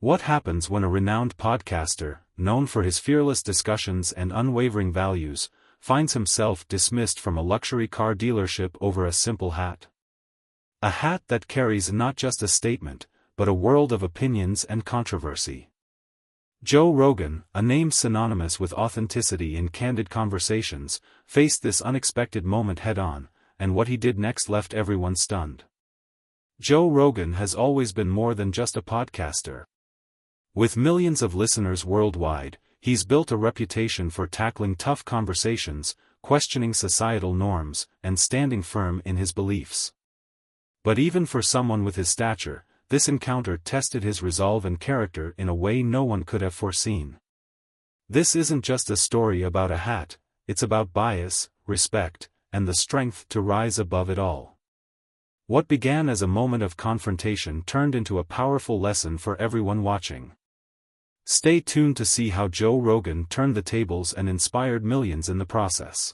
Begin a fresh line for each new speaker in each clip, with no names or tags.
What happens when a renowned podcaster, known for his fearless discussions and unwavering values, finds himself dismissed from a luxury car dealership over a simple hat? A hat that carries not just a statement, but a world of opinions and controversy. Joe Rogan, a name synonymous with authenticity in candid conversations, faced this unexpected moment head-on, and what he did next left everyone stunned. Joe Rogan has always been more than just a podcaster. With millions of listeners worldwide, he's built a reputation for tackling tough conversations, questioning societal norms, and standing firm in his beliefs. But even for someone with his stature, this encounter tested his resolve and character in a way no one could have foreseen. This isn't just a story about a hat, it's about bias, respect, and the strength to rise above it all. What began as a moment of confrontation turned into a powerful lesson for everyone watching. Stay tuned to see how Joe Rogan turned the tables and inspired millions in the process.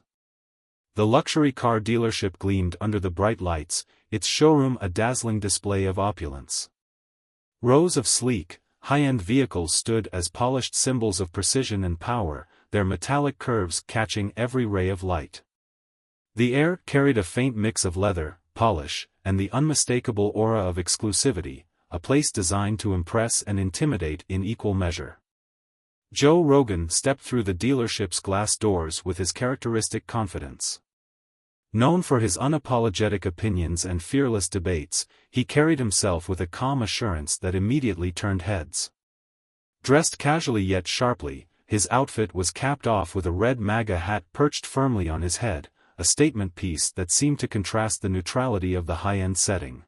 The luxury car dealership gleamed under the bright lights, its showroom a dazzling display of opulence. Rows of sleek, high-end vehicles stood as polished symbols of precision and power, their metallic curves catching every ray of light. The air carried a faint mix of leather, polish, and the unmistakable aura of exclusivity, a place designed to impress and intimidate in equal measure. Joe Rogan stepped through the dealership's glass doors with his characteristic confidence. Known for his unapologetic opinions and fearless debates, he carried himself with a calm assurance that immediately turned heads. Dressed casually yet sharply, his outfit was capped off with a red MAGA hat perched firmly on his head, a statement piece that seemed to contrast the neutrality of the high-end setting.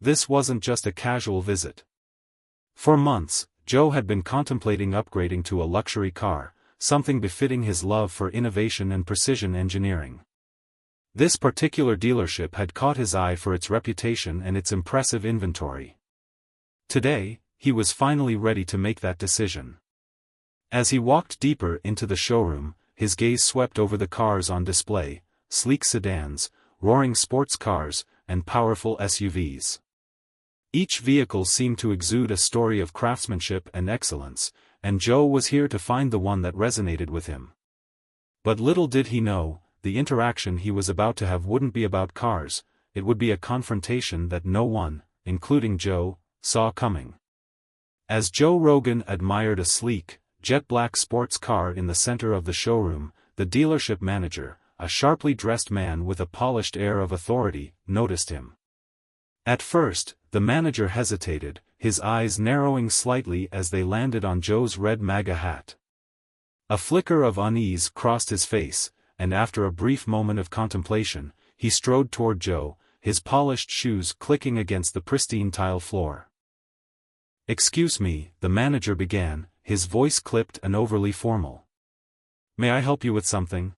This wasn't just a casual visit. For months, Joe had been contemplating upgrading to a luxury car, something befitting his love for innovation and precision engineering. This particular dealership had caught his eye for its reputation and its impressive inventory. Today, he was finally ready to make that decision. As he walked deeper into the showroom, his gaze swept over the cars on display, sleek sedans, roaring sports cars, and powerful SUVs. Each vehicle seemed to exude a story of craftsmanship and excellence, and Joe was here to find the one that resonated with him. But little did he know, the interaction he was about to have wouldn't be about cars, it would be a confrontation that no one, including Joe, saw coming. As Joe Rogan admired a sleek, jet-black sports car in the center of the showroom, the dealership manager, a sharply dressed man with a polished air of authority, noticed him. At first, the manager hesitated, his eyes narrowing slightly as they landed on Joe's red MAGA hat. A flicker of unease crossed his face, and after a brief moment of contemplation, he strode toward Joe, his polished shoes clicking against the pristine tile floor. "Excuse me," the manager began, his voice clipped and overly formal. "May I help you with something?"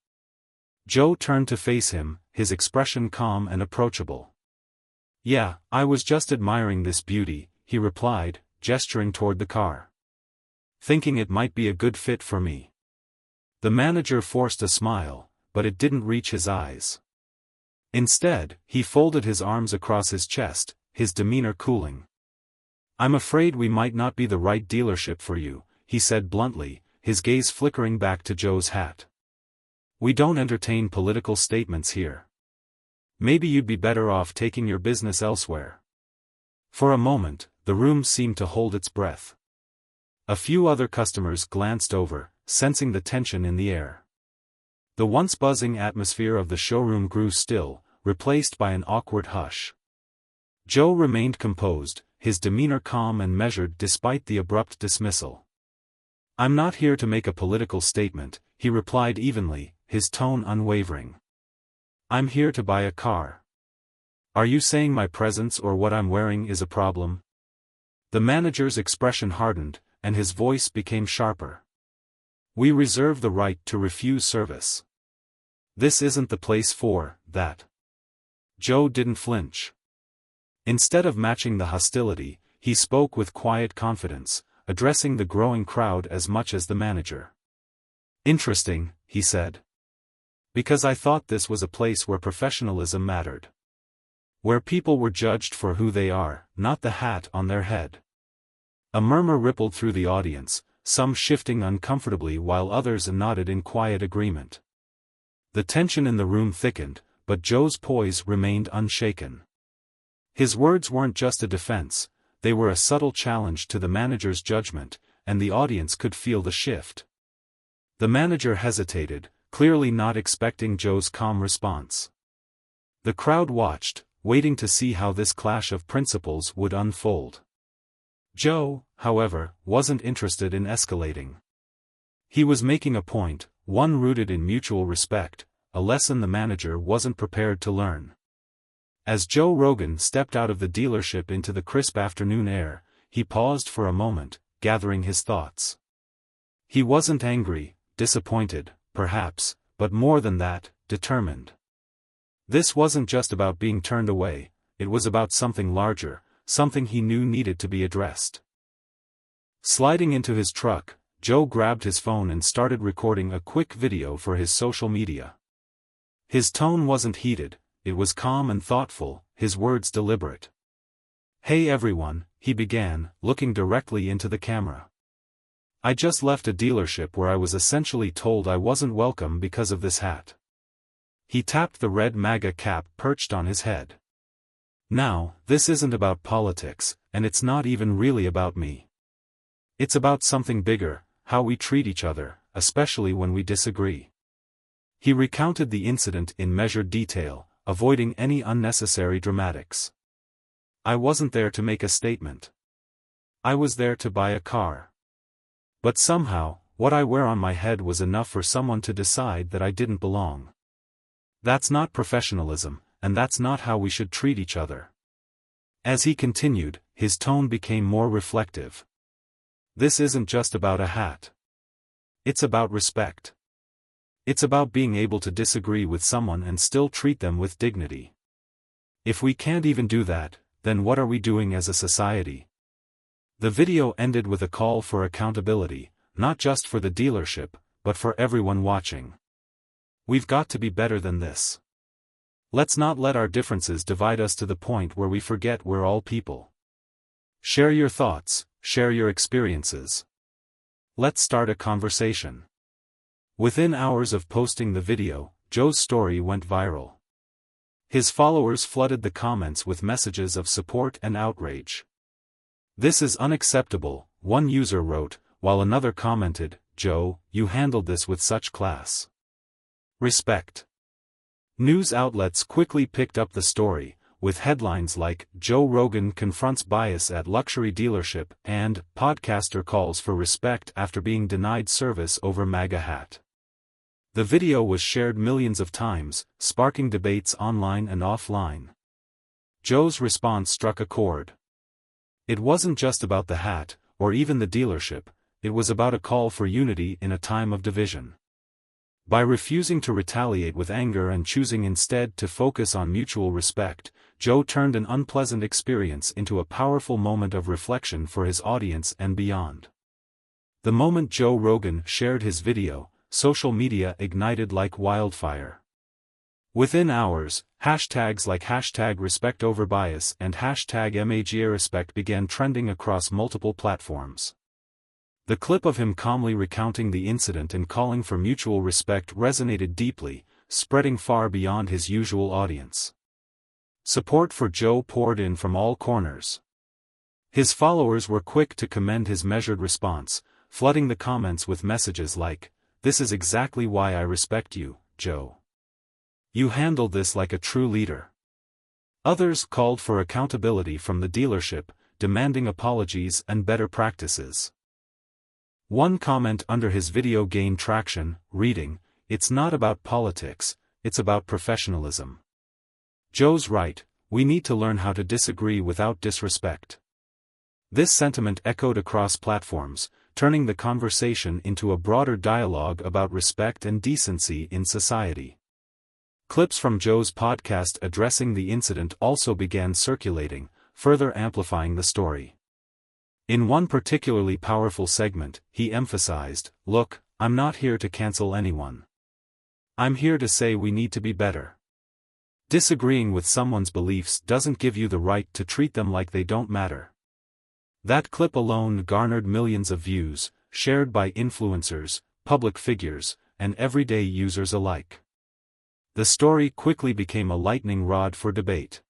Joe turned to face him, his expression calm and approachable. "Yeah, I was just admiring this beauty," he replied, gesturing toward the car. "Thinking it might be a good fit for me." The manager forced a smile, but it didn't reach his eyes. Instead, he folded his arms across his chest, his demeanor cooling. "I'm afraid we might not be the right dealership for you," he said bluntly, his gaze flickering back to Joe's hat. "We don't entertain political statements here. Maybe you'd be better off taking your business elsewhere." For a moment, the room seemed to hold its breath. A few other customers glanced over, sensing the tension in the air. The once buzzing atmosphere of the showroom grew still, replaced by an awkward hush. Joe remained composed, his demeanor calm and measured despite the abrupt dismissal. "I'm not here to make a political statement," he replied evenly, his tone unwavering. "I'm here to buy a car. Are you saying my presence or what I'm wearing is a problem?" The manager's expression hardened, and his voice became sharper. "We reserve the right to refuse service. This isn't the place for that." Joe didn't flinch. Instead of matching the hostility, he spoke with quiet confidence, addressing the growing crowd as much as the manager. "Interesting," he said. "Because I thought this was a place where professionalism mattered. Where people were judged for who they are, not the hat on their head." A murmur rippled through the audience, some shifting uncomfortably while others nodded in quiet agreement. The tension in the room thickened, but Joe's poise remained unshaken. His words weren't just a defense, they were a subtle challenge to the manager's judgment, and the audience could feel the shift. The manager hesitated, clearly not expecting Joe's calm response. The crowd watched, waiting to see how this clash of principles would unfold. Joe, however, wasn't interested in escalating. He was making a point, one rooted in mutual respect, a lesson the manager wasn't prepared to learn. As Joe Rogan stepped out of the dealership into the crisp afternoon air, he paused for a moment, gathering his thoughts. He wasn't angry, disappointed, perhaps, but more than that, determined. This wasn't just about being turned away, it was about something larger, something he knew needed to be addressed. Sliding into his truck, Joe grabbed his phone and started recording a quick video for his social media. His tone wasn't heated, it was calm and thoughtful, his words deliberate. "Hey everyone," he began, looking directly into the camera. "I just left a dealership where I was essentially told I wasn't welcome because of this hat." He tapped the red MAGA cap perched on his head. "Now, this isn't about politics, and it's not even really about me. It's about something bigger, how we treat each other, especially when we disagree." He recounted the incident in measured detail, avoiding any unnecessary dramatics. "I wasn't there to make a statement. I was there to buy a car. But somehow, what I wear on my head was enough for someone to decide that I didn't belong. That's not professionalism, and that's not how we should treat each other." As he continued, his tone became more reflective. "This isn't just about a hat. It's about respect. It's about being able to disagree with someone and still treat them with dignity. If we can't even do that, then what are we doing as a society?" The video ended with a call for accountability, not just for the dealership, but for everyone watching. We've got to be better than this. Let's not let our differences divide us to the point where we forget we're all people. Share your thoughts, share your experiences. Let's start a conversation. Within hours of posting the video, Joe's story went viral. His followers flooded the comments with messages of support and outrage. "This is unacceptable," one user wrote, while another commented, "Joe, you handled this with such class. Respect." News outlets quickly picked up the story, with headlines like, "Joe Rogan confronts bias at luxury dealership," and "Podcaster calls for respect after being denied service over MAGA hat." The video was shared millions of times, sparking debates online and offline. Joe's response struck a chord. It wasn't just about the hat, or even the dealership, it was about a call for unity in a time of division. By refusing to retaliate with anger and choosing instead to focus on mutual respect, Joe turned an unpleasant experience into a powerful moment of reflection for his audience and beyond. The moment Joe Rogan shared his video, social media ignited like wildfire. Within hours, hashtags like #RespectOverBias and #MAGARespect began trending across multiple platforms. The clip of him calmly recounting the incident and calling for mutual respect resonated deeply, spreading far beyond his usual audience. Support for Joe poured in from all corners. His followers were quick to commend his measured response, flooding the comments with messages like, "This is exactly why I respect you, Joe. You handled this like a true leader." Others called for accountability from the dealership, demanding apologies and better practices. One comment under his video gained traction, reading, "It's not about politics, it's about professionalism. Joe's right, we need to learn how to disagree without disrespect." This sentiment echoed across platforms, turning the conversation into a broader dialogue about respect and decency in society. Clips from Joe's podcast addressing the incident also began circulating, further amplifying the story. In one particularly powerful segment, he emphasized, "Look, I'm not here to cancel anyone. I'm here to say we need to be better. Disagreeing with someone's beliefs doesn't give you the right to treat them like they don't matter." That clip alone garnered millions of views, shared by influencers, public figures, and everyday users alike. The story quickly became a lightning rod for debate.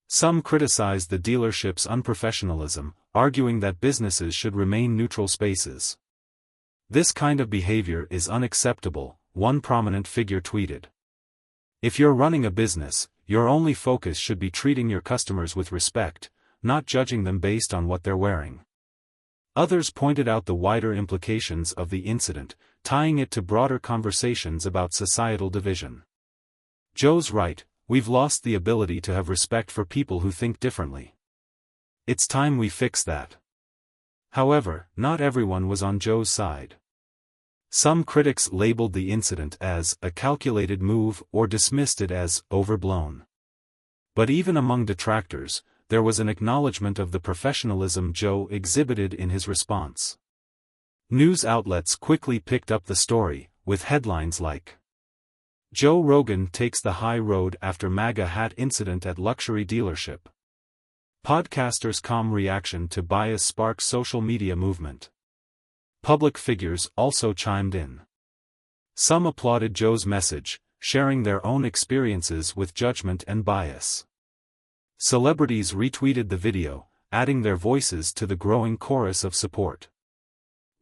Some criticized the dealership's unprofessionalism, arguing that businesses should remain neutral spaces. "This kind of behavior is unacceptable," one prominent figure tweeted. "If you're running a business, your only focus should be treating your customers with respect, not judging them based on what they're wearing." Others pointed out the wider implications of the incident, tying it to broader conversations about societal division. Joe's right, "We've lost the ability to have respect for people who think differently. It's time we fix that." However, not everyone was on Joe's side. Some critics labeled the incident as a calculated move or dismissed it as overblown. But even among detractors, there was an acknowledgement of the professionalism Joe exhibited in his response. News outlets quickly picked up the story, with headlines like, "Joe Rogan takes the high road after MAGA hat incident at luxury dealership." Podcasters' calm reaction to bias sparks social media movement. Public figures also chimed in. Some applauded Joe's message, sharing their own experiences with judgment and bias. Celebrities retweeted the video, adding their voices to the growing chorus of support.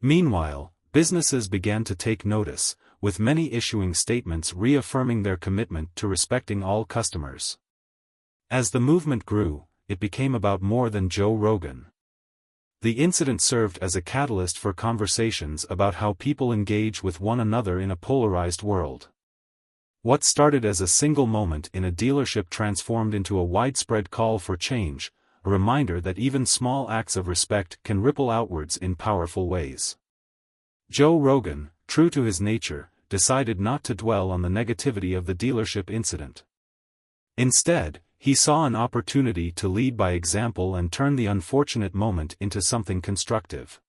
Meanwhile, businesses began to take notice, with many issuing statements reaffirming their commitment to respecting all customers. As the movement grew, it became about more than Joe Rogan. The incident served as a catalyst for conversations about how people engage with one another in a polarized world. What started as a single moment in a dealership transformed into a widespread call for change, a reminder that even small acts of respect can ripple outwards in powerful ways. Joe Rogan, true to his nature, decided not to dwell on the negativity of the dealership incident. Instead, he saw an opportunity to lead by example and turn the unfortunate moment into something constructive.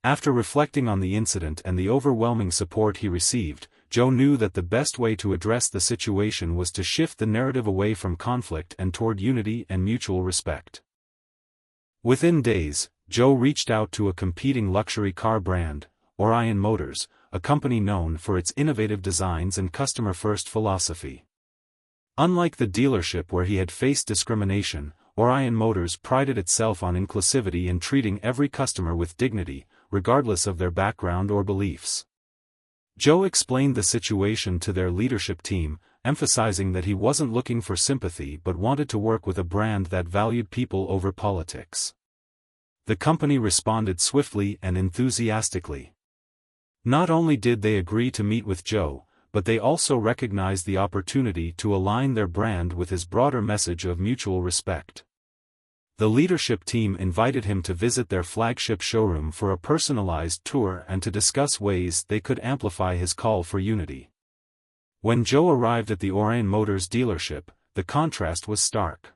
After reflecting on the incident and the overwhelming support he received, Joe knew that the best way to address the situation was to shift the narrative away from conflict and toward unity and mutual respect. Within days, Joe reached out to a competing luxury car brand, Orion Motors, a company known for its innovative designs and customer-first philosophy. Unlike the dealership where he had faced discrimination, Orion Motors prided itself on inclusivity and treating every customer with dignity, regardless of their background or beliefs. Joe explained the situation to their leadership team, emphasizing that he wasn't looking for sympathy but wanted to work with a brand that valued people over politics. The company responded swiftly and enthusiastically. Not only did they agree to meet with Joe, but they also recognized the opportunity to align their brand with his broader message of mutual respect. The leadership team invited him to visit their flagship showroom for a personalized tour and to discuss ways they could amplify his call for unity. When Joe arrived at the Orion Motors dealership, the contrast was stark.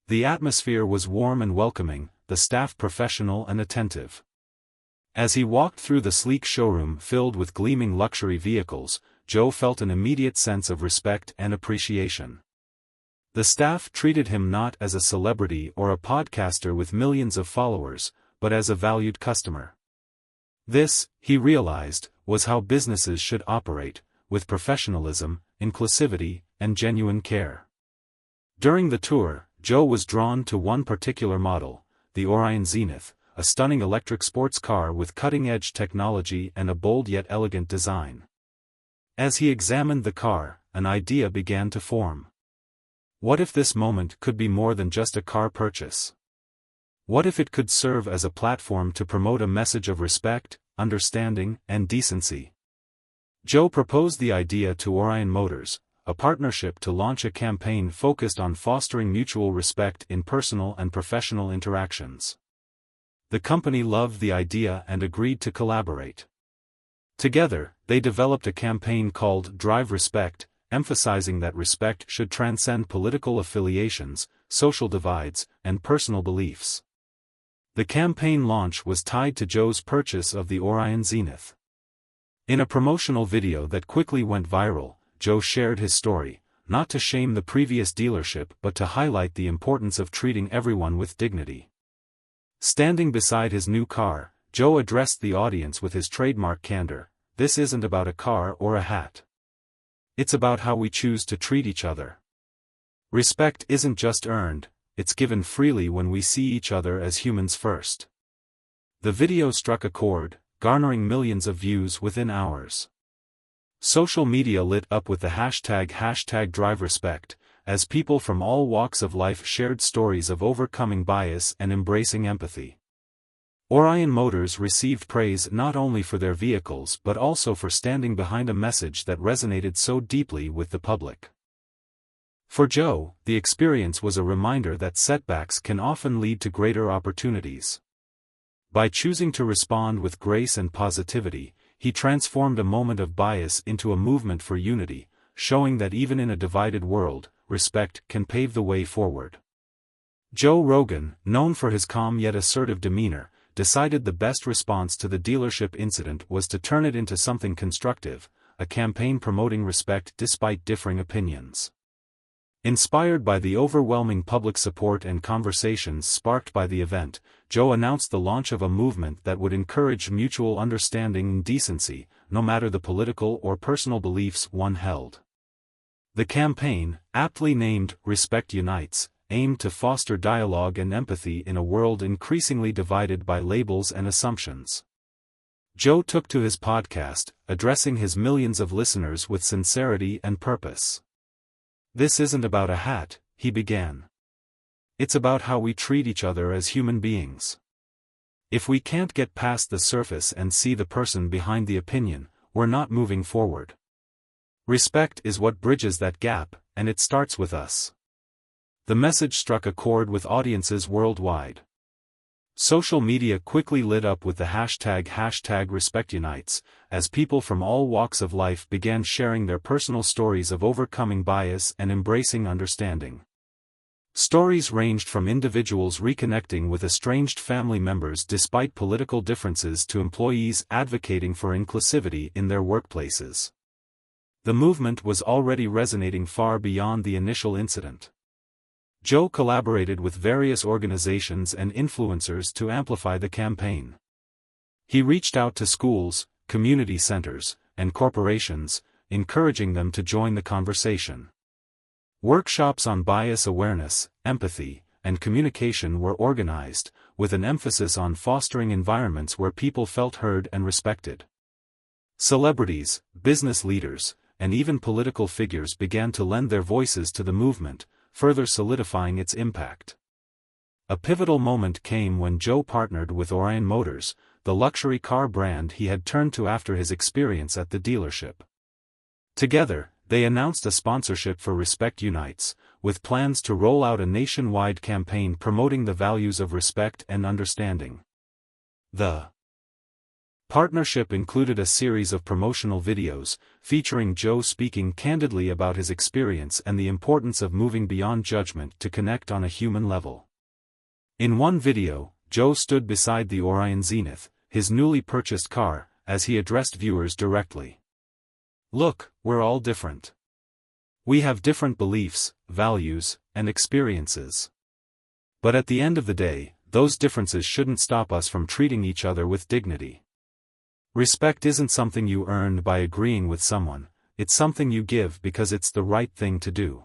The atmosphere was warm and welcoming, the staff professional and attentive. As he walked through the sleek showroom filled with gleaming luxury vehicles, Joe felt an immediate sense of respect and appreciation. The staff treated him not as a celebrity or a podcaster with millions of followers, but as a valued customer. This, he realized, was how businesses should operate, with professionalism, inclusivity, and genuine care. During the tour, Joe was drawn to one particular model, the Orion Zenith, a stunning electric sports car with cutting-edge technology and a bold yet elegant design. As he examined the car, an idea began to form. What if this moment could be more than just a car purchase? What if it could serve as a platform to promote a message of respect, understanding, and decency? Joe proposed the idea to Orion Motors, a partnership to launch a campaign focused on fostering mutual respect in personal and professional interactions. The company loved the idea and agreed to collaborate. Together, they developed a campaign called Drive Respect, emphasizing that respect should transcend political affiliations, social divides, and personal beliefs. The campaign launch was tied to Joe's purchase of the Orion Zenith. In a promotional video that quickly went viral, Joe shared his story, not to shame the previous dealership but to highlight the importance of treating everyone with dignity. Standing beside his new car, Joe addressed the audience with his trademark candor. This isn't about a car or a hat. It's about how we choose to treat each other. Respect isn't just earned, it's given freely when we see each other as humans first. The video struck a chord, garnering millions of views within hours. Social media lit up with the hashtag #DriveRespect, as people from all walks of life shared stories of overcoming bias and embracing empathy. Orion Motors received praise not only for their vehicles but also for standing behind a message that resonated so deeply with the public. For Joe, the experience was a reminder that setbacks can often lead to greater opportunities. By choosing to respond with grace and positivity, he transformed a moment of bias into a movement for unity, showing that even in a divided world, respect can pave the way forward. Joe Rogan, known for his calm yet assertive demeanor, decided the best response to the dealership incident was to turn it into something constructive, a campaign promoting respect despite differing opinions. Inspired by the overwhelming public support and conversations sparked by the event, Joe announced the launch of a movement that would encourage mutual understanding and decency, no matter the political or personal beliefs one held. The campaign, aptly named Respect Unites, aimed to foster dialogue and empathy in a world increasingly divided by labels and assumptions. Joe took to his podcast, addressing his millions of listeners with sincerity and purpose. This isn't about a hat, he began. It's about how we treat each other as human beings. If we can't get past the surface and see the person behind the opinion, we're not moving forward. Respect is what bridges that gap, and it starts with us. The message struck a chord with audiences worldwide. Social media quickly lit up with the hashtag #RespectUnites, as people from all walks of life began sharing their personal stories of overcoming bias and embracing understanding. Stories ranged from individuals reconnecting with estranged family members despite political differences to employees advocating for inclusivity in their workplaces. The movement was already resonating far beyond the initial incident. Joe collaborated with various organizations and influencers to amplify the campaign. He reached out to schools, community centers, and corporations, encouraging them to join the conversation. Workshops on bias awareness, empathy, and communication were organized, with an emphasis on fostering environments where people felt heard and respected. Celebrities, business leaders, and even political figures began to lend their voices to the movement, further solidifying its impact. A pivotal moment came when Joe partnered with Orion Motors, the luxury car brand he had turned to after his experience at the dealership. Together, they announced a sponsorship for Respect Unites, with plans to roll out a nationwide campaign promoting the values of respect and understanding. The partnership included a series of promotional videos, featuring Joe speaking candidly about his experience and the importance of moving beyond judgment to connect on a human level. In one video, Joe stood beside the Orion Zenith, his newly purchased car, as he addressed viewers directly. "Look, we're all different. We have different beliefs, values, and experiences. But at the end of the day, those differences shouldn't stop us from treating each other with dignity. Respect isn't something you earn by agreeing with someone, it's something you give because it's the right thing to do."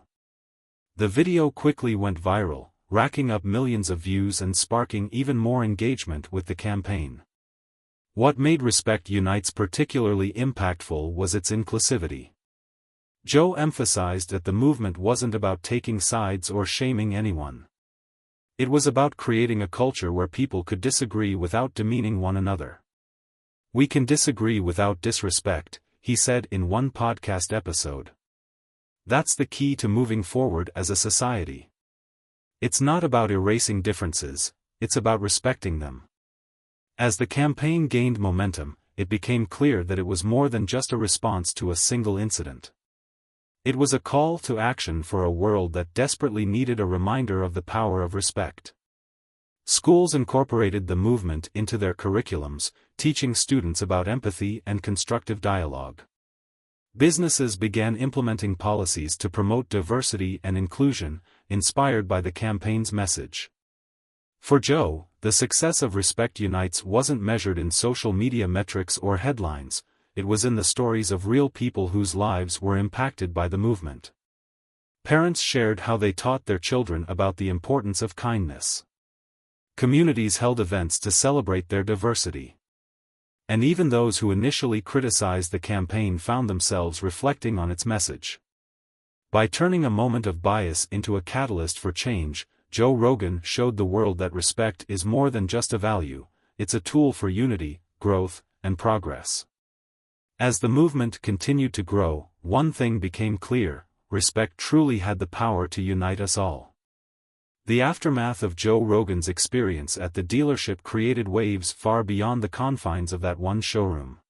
The video quickly went viral, racking up millions of views and sparking even more engagement with the campaign. What made Respect Unites particularly impactful was its inclusivity. Joe emphasized that the movement wasn't about taking sides or shaming anyone. It was about creating a culture where people could disagree without demeaning one another. "We can disagree without disrespect," he said in one podcast episode. "That's the key to moving forward as a society. It's not about erasing differences, it's about respecting them." As the campaign gained momentum, it became clear that it was more than just a response to a single incident. It was a call to action for a world that desperately needed a reminder of the power of respect. Schools incorporated the movement into their curriculums, teaching students about empathy and constructive dialogue. Businesses began implementing policies to promote diversity and inclusion, inspired by the campaign's message. For Joe, the success of Respect Unites wasn't measured in social media metrics or headlines, it was in the stories of real people whose lives were impacted by the movement. Parents shared how they taught their children about the importance of kindness. Communities held events to celebrate their diversity. And even those who initially criticized the campaign found themselves reflecting on its message. By turning a moment of bias into a catalyst for change, Joe Rogan showed the world that respect is more than just a value, it's a tool for unity, growth, and progress. As the movement continued to grow, one thing became clear: respect truly had the power to unite us all. The aftermath of Joe Rogan's experience at the dealership created waves far beyond the confines of that one showroom.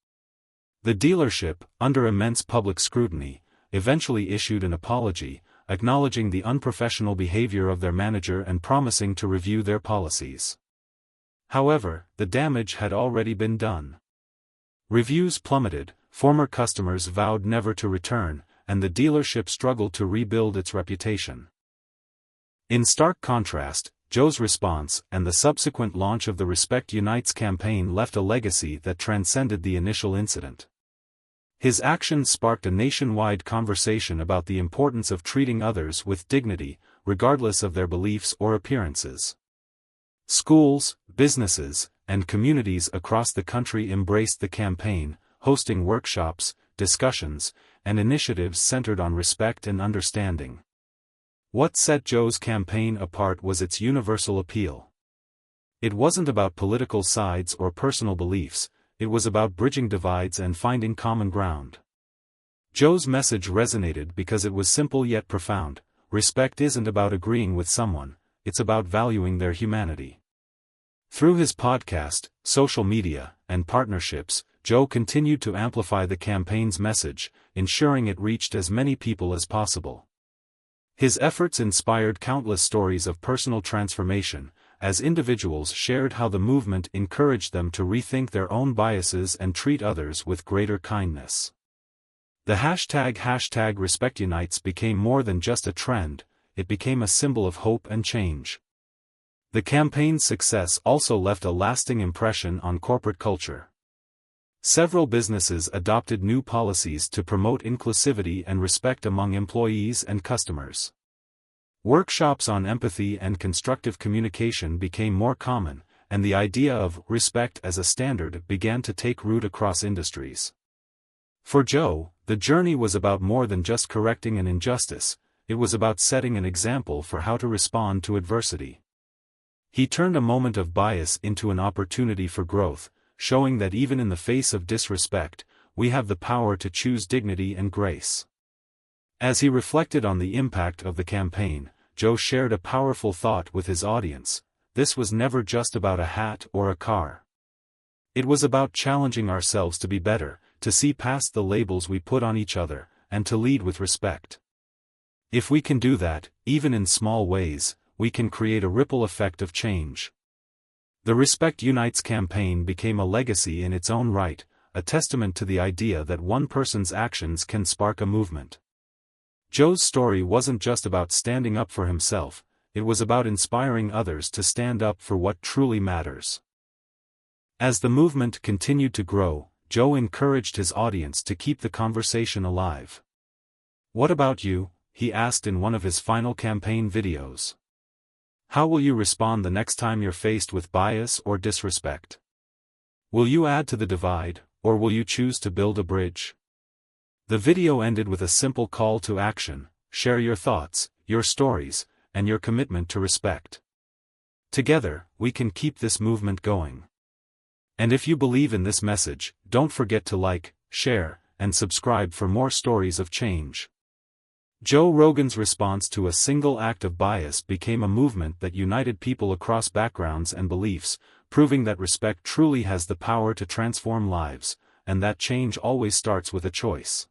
The dealership, under immense public scrutiny, eventually issued an apology, acknowledging the unprofessional behavior of their manager and promising to review their policies. However, the damage had already been done. Reviews plummeted, former customers vowed never to return, and the dealership struggled to rebuild its reputation. In stark contrast, Joe's response and the subsequent launch of the Respect Unites campaign left a legacy that transcended the initial incident. His actions sparked a nationwide conversation about the importance of treating others with dignity, regardless of their beliefs or appearances. Schools, businesses, and communities across the country embraced the campaign, hosting workshops, discussions, and initiatives centered on respect and understanding. What set Joe's campaign apart was its universal appeal. It wasn't about political sides or personal beliefs, it was about bridging divides and finding common ground. Joe's message resonated because it was simple yet profound: respect isn't about agreeing with someone, it's about valuing their humanity. Through his podcast, social media, and partnerships, Joe continued to amplify the campaign's message, ensuring it reached as many people as possible. His efforts inspired countless stories of personal transformation, as individuals shared how the movement encouraged them to rethink their own biases and treat others with greater kindness. The hashtag #RespectUnites became more than just a trend, it became a symbol of hope and change. The campaign's success also left a lasting impression on corporate culture. Several businesses adopted new policies to promote inclusivity and respect among employees and customers. Workshops on empathy and constructive communication became more common, and the idea of respect as a standard began to take root across industries. For Joe, the journey was about more than just correcting an injustice, it was about setting an example for how to respond to adversity. He turned a moment of bias into an opportunity for growth, showing that even in the face of disrespect, we have the power to choose dignity and grace. As he reflected on the impact of the campaign, Joe shared a powerful thought with his audience: this was never just about a hat or a car. It was about challenging ourselves to be better, to see past the labels we put on each other, and to lead with respect. If we can do that, even in small ways, we can create a ripple effect of change. The Respect Unites campaign became a legacy in its own right, a testament to the idea that one person's actions can spark a movement. Joe's story wasn't just about standing up for himself, it was about inspiring others to stand up for what truly matters. As the movement continued to grow, Joe encouraged his audience to keep the conversation alive. "What about you?" he asked in one of his final campaign videos. "How will you respond the next time you're faced with bias or disrespect? Will you add to the divide, or will you choose to build a bridge?" The video ended with a simple call to action: share your thoughts, your stories, and your commitment to respect. Together, we can keep this movement going. And if you believe in this message, don't forget to like, share, and subscribe for more stories of change. Joe Rogan's response to a single act of bias became a movement that united people across backgrounds and beliefs, proving that respect truly has the power to transform lives, and that change always starts with a choice.